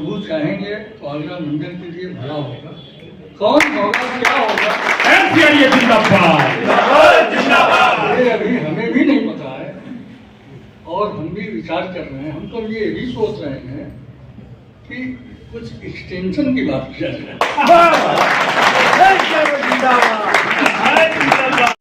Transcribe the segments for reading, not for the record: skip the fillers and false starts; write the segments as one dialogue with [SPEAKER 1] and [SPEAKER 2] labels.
[SPEAKER 1] प्रभु चाहेंगे तो आगरा मंडल के लिए भला होगा। कौन होगा, क्या होगा,
[SPEAKER 2] एनसीआरएस जिंदाबाद।
[SPEAKER 1] ये अभी हमें भी नहीं पता है और हम भी विचार कर रहे हैं। हम तो ये भी सोच रहे हैं कि कुछ एक्सटेंशन की बात किया जाए।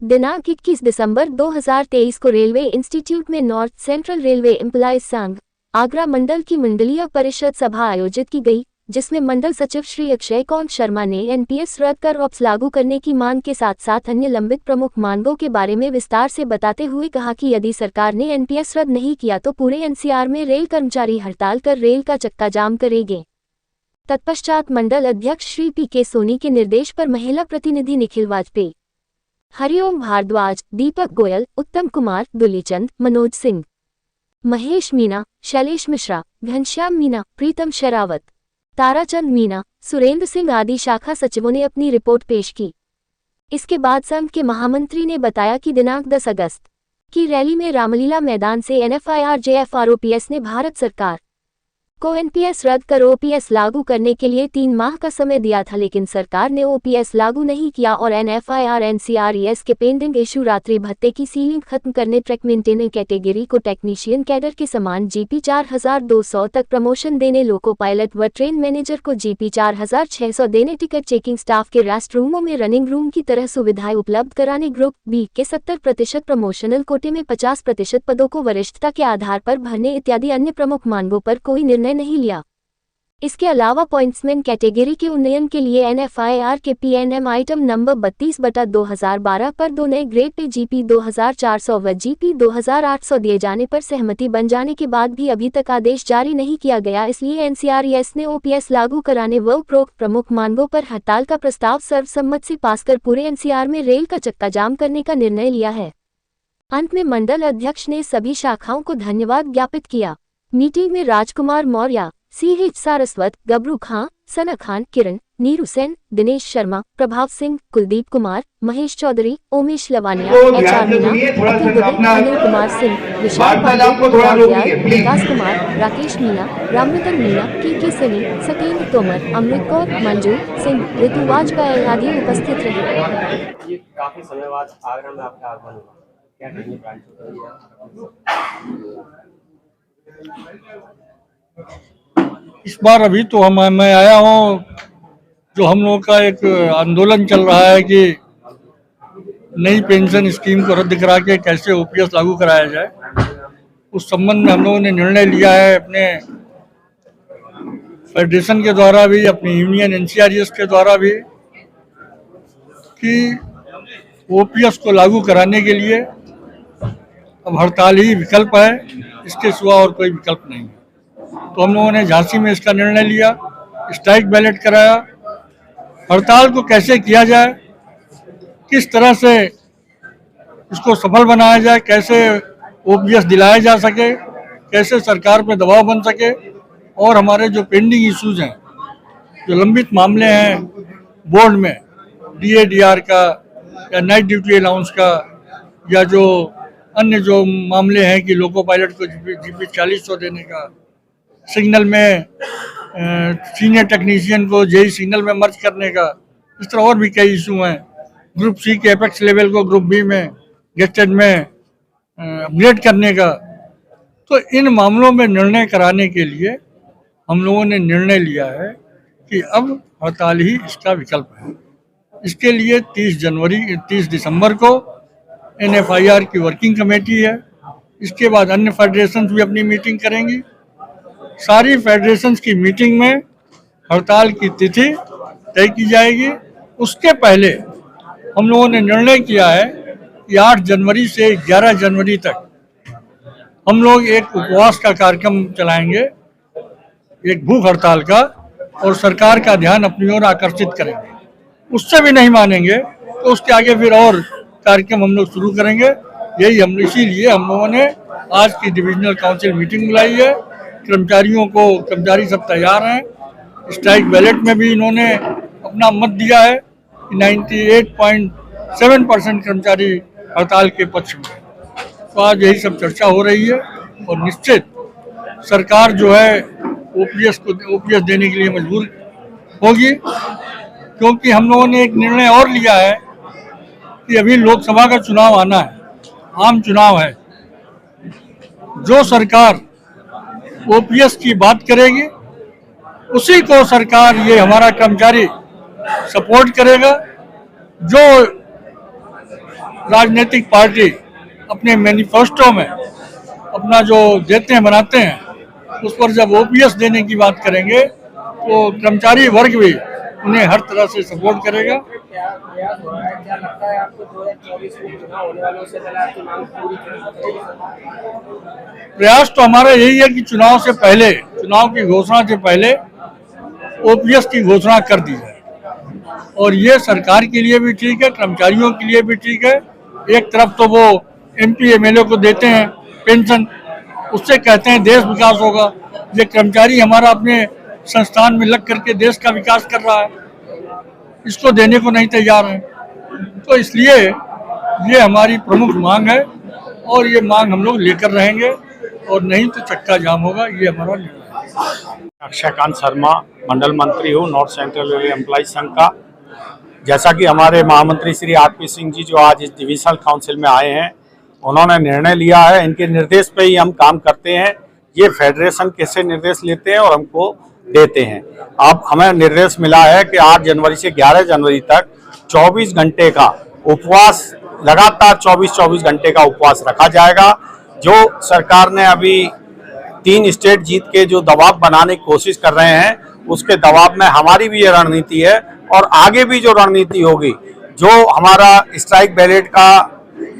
[SPEAKER 3] दिनांक 21 दिसंबर 2023 को रेलवे इंस्टीट्यूट में नॉर्थ सेंट्रल रेलवे एम्प्लॉयज संघ आगरा मंडल की मंडलीय परिषद सभा आयोजित की गई, जिसमें मंडल सचिव श्री अक्षय कौर शर्मा ने एनपीएस रद्द कर ऑप्स लागू करने की मांग के साथ साथ अन्य लंबित प्रमुख मांगों के बारे में विस्तार से बताते हुए कहा कि यदि सरकार ने एनपीएस रद्द नहीं किया तो पूरे एनसीआर में रेल कर्मचारी हड़ताल कर रेल का चक्का जाम करेंगे। तत्पश्चात मंडल अध्यक्ष श्री पी.के. सोनी के निर्देश पर महिला प्रतिनिधि निखिल वाजपेयी, हरिओम भारद्वाज, दीपक गोयल, उत्तम कुमार, दुलीचंद, मनोज सिंह, महेश मीना, शैलेश मिश्रा, घनश्याम मीना, प्रीतम शेरावत, ताराचंद मीना, सुरेंद्र सिंह आदि शाखा सचिवों ने अपनी रिपोर्ट पेश की। इसके बाद संघ के महामंत्री ने बताया कि दिनांक 10 अगस्त की रैली में रामलीला मैदान से एनएफआईआरजेएफ और ओपीएस ने भारत सरकार को एनपीएस रद्द कर ओपीएस लागू करने के लिए 3 माह का समय दिया था, लेकिन सरकार ने ओपीएस लागू नहीं किया और एनएफआईआर एनसीआरईएस के पेंडिंग इशू रात्रि भत्ते की सीलिंग खत्म करने, ट्रैक मेंटेनर कैटेगरी को टेक्नीशियन कैडर के समान जीपी 4200 तक प्रमोशन देने, लोको पायलट व ट्रेन मैनेजर को जीपी 4600 देने, टिकट चेकिंग स्टाफ के रेस्ट रूमों में रनिंग रूम की तरह सुविधाएं उपलब्ध कराने, ग्रुप बी के 70% प्रमोशनल कोटे में 50% पदों को वरिष्ठता के आधार पर भरने इत्यादि अन्य प्रमुख मांगों पर कोई निर्णय नहीं लिया। इसके अलावा पॉइंट्समैन कैटेगरी के उन्नयन के लिए एनएफआईआर के पीएनएम आइटम नंबर 32/2012 पर 2 नए ग्रेड पे जीपी 2400 व जीपी 2800 दिए जाने पर सहमति बन जाने के बाद भी अभी तक आदेश जारी नहीं किया गया। इसलिए एनसीआरईएस ने ओपीएस लागू कराने व उपरोक्त प्रमुख मांगों पर हड़ताल का प्रस्ताव सर्वसम्मति से पास कर पूरे एनसीआर में रेल का चक्का जाम करने का निर्णय लिया है। अंत में मंडल अध्यक्ष ने सभी शाखाओं को धन्यवाद ज्ञापित किया। मीटिंग में राजकुमार मौर्य, सीएच सारस्वत, गबरू खां, सना खान, किरण, नीरू सेन, दिनेश शर्मा, प्रभाव सिंह, कुलदीप कुमार, महेश चौधरी, ओमेश लवानिया, एचआर मीना, अतुल दुबे, अनिल कुमार सिंह, विशाल पांडे, विकास कुमार, राकेश मीना, रामरतन मीना, के सनी, सत्येंद्र तोमर, अमृत कौर, मंजू सिंह, ऋतु वाजपेयी आदि उपस्थित रहे।
[SPEAKER 4] ये काफी समय बाद आगरा में आपका आगमन हुआ, क्या कहेंगे ब्रांच?
[SPEAKER 1] इस बार अभी तो मैं आया हूँ, जो हम लोगों का एक आंदोलन चल रहा है कि नई पेंशन स्कीम को रद्द करा के कैसे ओपीएस लागू कराया जाए, उस संबंध में हम लोगों ने निर्णय लिया है अपने फेडरेशन के द्वारा भी, अपनी यूनियन एनसीआरईएस के द्वारा भी, कि ओपीएस को लागू कराने के लिए अब हड़ताल ही विकल्प है, इसके सिवा और कोई विकल्प नहीं है। तो हम लोगों ने झांसी में इसका निर्णय लिया, स्ट्राइक बैलेट कराया। हड़ताल को कैसे किया जाए, किस तरह से इसको सफल बनाया जाए, कैसे ओपीएस दिलाया जा सके, कैसे सरकार पे दबाव बन सके और हमारे जो पेंडिंग इश्यूज हैं, जो लंबित मामले हैं बोर्ड में, डीए-डीआर का या नाइट ड्यूटी अलाउंस का, या जो अन्य जो मामले हैं कि लोको पायलट को जीपी 4000 देने का, सिग्नल में सीनियर टेक्नीशियन को जेई सिग्नल में मर्ज करने का, इस तरह और भी कई इशू हैं। ग्रुप सी के एपेक्स लेवल को ग्रुप बी में गेस्टेड में अपग्रेड करने का। तो इन मामलों में निर्णय कराने के लिए हम लोगों ने निर्णय लिया है कि अब हड़ताल ही इसका विकल्प है। इसके लिए 30 दिसंबर को एनएफआईआर की वर्किंग कमेटी है, इसके बाद अन्य फेडरेशंस भी अपनी मीटिंग करेंगी। सारी फेडरेशंस की मीटिंग में हड़ताल की तिथि तय की जाएगी। उसके पहले हम लोगों ने निर्णय किया है कि 8 जनवरी से 11 जनवरी तक हम लोग एक उपवास का कार्यक्रम चलाएंगे, एक भूख हड़ताल का, और सरकार का ध्यान अपनी ओर आकर्षित करेंगे। उससे भी नहीं मानेंगे तो उसके आगे फिर और कार्यक्रम हम लोग शुरू करेंगे। इसीलिए हम लोगों ने आज की डिविजनल काउंसिल मीटिंग बुलाई है। कर्मचारी सब तैयार हैं। स्ट्राइक बैलेट में भी इन्होंने अपना मत दिया है कि 98.7% कर्मचारी हड़ताल के पक्ष में। तो आज यही सब चर्चा हो रही है और निश्चित सरकार जो है ओपीएस देने के लिए मजबूर होगी, क्योंकि हम लोगों ने एक निर्णय और लिया है कि अभी लोकसभा का चुनाव आना है, आम चुनाव है। जो सरकार ओपीएस की बात करेगी उसी को सरकार, ये हमारा कर्मचारी सपोर्ट करेगा। जो राजनीतिक पार्टी अपने मैनिफेस्टो में अपना जो देते हैं, बनाते हैं, उस पर जब ओपीएस देने की बात करेंगे तो कर्मचारी वर्ग भी उन्हें हर तरह से सपोर्ट करेगा।
[SPEAKER 4] क्या लगता है आपको 2024 में चुनाव होने वाले, उससे पहले आपकी मांग पूरी
[SPEAKER 1] प्रयास तो हमारा यही है कि चुनाव से पहले, चुनाव की घोषणा से पहले ओपीएस की घोषणा कर दी जाए, और ये सरकार के लिए भी ठीक है, कर्मचारियों के लिए भी ठीक है। एक तरफ तो वो एमपी एमएलए को देते हैं पेंशन, उससे कहते हैं देश विकास होगा। ये कर्मचारी हमारा अपने संस्थान में लग करके देश का विकास कर रहा है, इसको देने को नहीं तैयार है। तो इसलिए ये हमारी प्रमुख मांग है, और ये मांग हम लोग लेकर रहेंगे, और नहीं तो चक्का जाम होगा। ये हमारा निर्णय है।
[SPEAKER 2] अक्षयकांत शर्मा, मंडल मंत्री हूँ नॉर्थ सेंट्रल रेलवे एम्प्लॉइज संघ का। जैसा कि हमारे महामंत्री श्री आरपी सिंह जी जो आज इस डिविजनल काउंसिल में आए हैं, उन्होंने निर्णय लिया है, इनके निर्देश पे ही हम काम करते हैं। ये फेडरेशन कैसे निर्देश लेते हैं और हमको देते हैं। अब हमें निर्देश मिला है कि 8 जनवरी से 11 जनवरी तक 24 घंटे का उपवास, लगातार 24 घंटे का उपवास रखा जाएगा। जो सरकार ने अभी 3 स्टेट जीत के जो दबाव बनाने की कोशिश कर रहे हैं, उसके दबाव में हमारी भी ये रणनीति है, और आगे भी जो रणनीति होगी, जो हमारा स्ट्राइक बैलेट का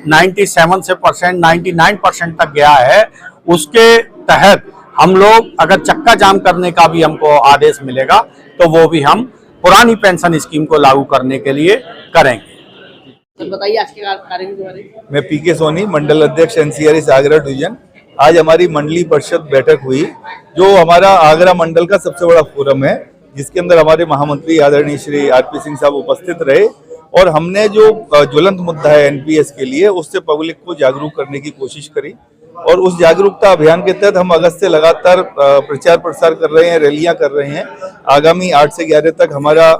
[SPEAKER 2] 99% तक गया है, उसके तहत हम लोग अगर चक्का जाम करने का भी हमको आदेश मिलेगा तो वो भी हम पुरानी पेंशन स्कीम को लागू करने के लिए करेंगे।
[SPEAKER 4] तो बताइए आज के कार्यक्रम के बारे में।
[SPEAKER 5] मैं पीके सोनी, मंडल अध्यक्ष एनसीआरएस आगरा डिवीजन। आज हमारी मंडली परिषद बैठक हुई, जो हमारा आगरा मंडल का सबसे बड़ा फोरम है, जिसके अंदर हमारे महामंत्री आदरणीय श्री आरपी सिंह साहब उपस्थित रहे, और हमने जो ज्वलंत मुद्दा है एनपीएस के लिए, उससे पब्लिक को जागरूक करने की कोशिश करी। और उस जागरूकता अभियान के तहत हम अगस्त से लगातार प्रचार प्रसार कर रहे हैं, रैलियां कर रहे हैं। आगामी 8 से 11 तक हमारा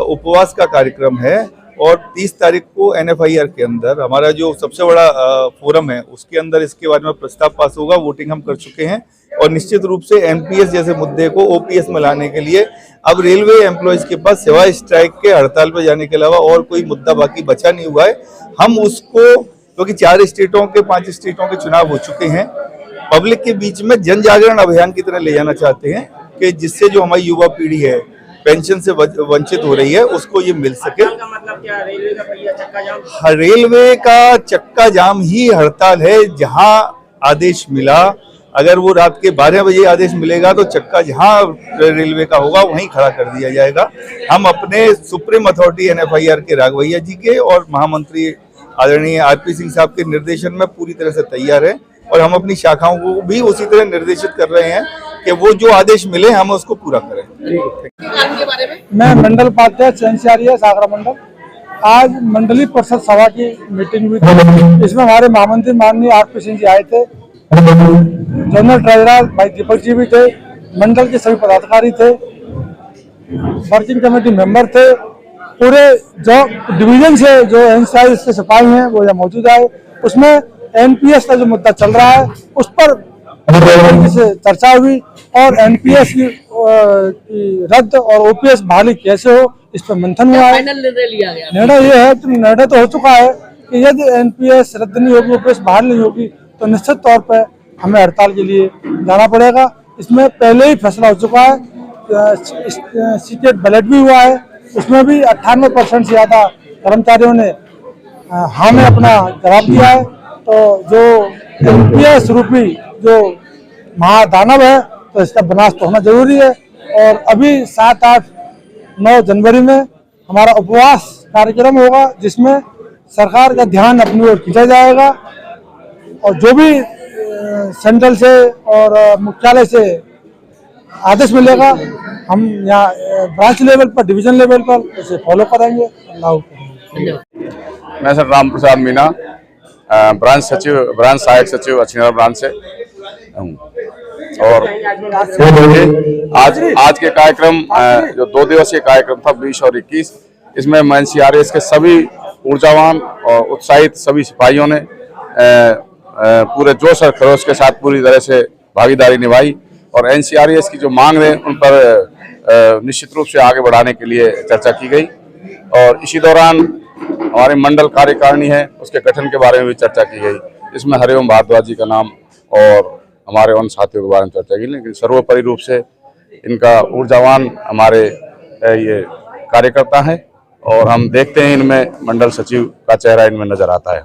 [SPEAKER 5] उपवास का कार्यक्रम है, और 30 तारीख को एनएफआईआर के अंदर हमारा जो सबसे बड़ा फोरम है, उसके अंदर इसके बारे में प्रस्ताव पास होगा। वोटिंग हम कर चुके हैं, और निश्चित रूप से एनपीएस जैसे मुद्दे को ओपीएस में लाने के लिए अब रेलवे एम्प्लॉयज के पास सिवाय स्ट्राइक के, हड़ताल पर जाने के अलावा और कोई मुद्दा बाकी बचा नहीं हुआ है। हम उसको, क्योंकि 4 स्टेटों के 5 स्टेटों के चुनाव हो चुके हैं, पब्लिक के बीच में जन जागरण अभियान की तरह ले जाना चाहते हैं, कि जिससे जो हमारी युवा पीढ़ी है पेंशन से वंचित हो रही है, उसको ये मिल सके।
[SPEAKER 4] का मतलब क्या, रेलवे का पहिया चक्का जाम?
[SPEAKER 5] रेलवे का चक्का जाम ही हड़ताल है। जहां आदेश मिला, अगर वो रात के 12 बजे आदेश मिलेगा तो चक्का जहां रेलवे का होगा वहीं खड़ा कर दिया जाएगा। हम अपने सुप्रीम अथॉरिटी एनएफआईआर के राघवैया जी के और महामंत्री आदरणीय आरपी सिंह साहब के निर्देशन में पूरी तरह से तैयार है, और हम अपनी शाखाओं को भी उसी तरह निर्देशित कर रहे हैं कि वो जो आदेश मिले हम उसको पूरा करें।
[SPEAKER 4] के बारे में
[SPEAKER 6] मैं मंडल उपाध्यक्ष एनसीआरएस आगरा मंडल। आज मंडलीय परिषद सभा की मीटिंग हुई थी, इसमें हमारे महामंत्री माननीय आरपी सिंह जी आए थे, जनरल ट्रेजरर भाई दीपक जी भी थे, मंडल के सभी पदाधिकारी थे, वर्किंग कमेटी मेंबर थे, पूरे जो डिवीजन से जो एनसीआरएस के सिपाही हैं वो यहाँ मौजूद आए। उसमें एनपीएस का जो मुद्दा चल रहा है उस पर से चर्चा हुई, और एनपीएस की रद्द और ओपीएस बहाली कैसे हो, इस पर मंथन हुआ है।
[SPEAKER 4] फाइनल निर्णय लिया गया?
[SPEAKER 6] निर्णय ये है, निर्णय तो हो चुका है कि यदि एनपीएस रद्द नहीं होगी, ओपीएस बहाल नहीं होगी, तो निश्चित तौर पर हमें हड़ताल के लिए जाना पड़ेगा। इसमें पहले ही फैसला हो चुका है, सीक्रेट बैलेट भी हुआ है, उसमें भी 98% से ज़्यादा कर्मचारियों ने हाँ में अपना जवाब दिया है। तो जो एनपीएस रूपी जो महादानव है, तो इसका विनाश तो होना जरूरी है। और अभी 7, 8, 9 जनवरी में हमारा उपवास कार्यक्रम होगा, जिसमें सरकार का ध्यान अपनी ओर खींचा जाएगा, और जो भी सेंट्रल से और मुख्यालय से आदेश मिलेगा, हम यहाँ ब्रांच लेवल पर, डिवीजन लेवल पर इसे फॉलो करेंगे, लागू करेंगे।
[SPEAKER 7] मैं सर राम प्रसाद मीना, ब्रांच सचिव, ब्रांच सहायक सचिव अच्छी ब्रांच से हूँ। और आज के कार्यक्रम जो 2 दिवसीय कार्यक्रम था 20 और 21, इसमें एनसीआरएस के सभी ऊर्जावान और उत्साहित सभी सिपाहियों ने पूरे जोश और खरोश के साथ पूरी तरह से भागीदारी निभाई और एनसीआरएस की जो मांग है उन पर निश्चित रूप से आगे बढ़ाने के लिए चर्चा की गई। और इसी दौरान हमारी मंडल कार्यकारिणी है, उसके गठन के बारे में भी चर्चा की गई। इसमें हरिओम भारद्वाज जी का नाम और हमारे उन साथियों के बारे में चर्चा की, लेकिन सर्वोपरि रूप से इनका ऊर्जावान हमारे ये कार्यकर्ता है और हम देखते हैं इनमें मंडल सचिव का चेहरा इनमें नजर आता है।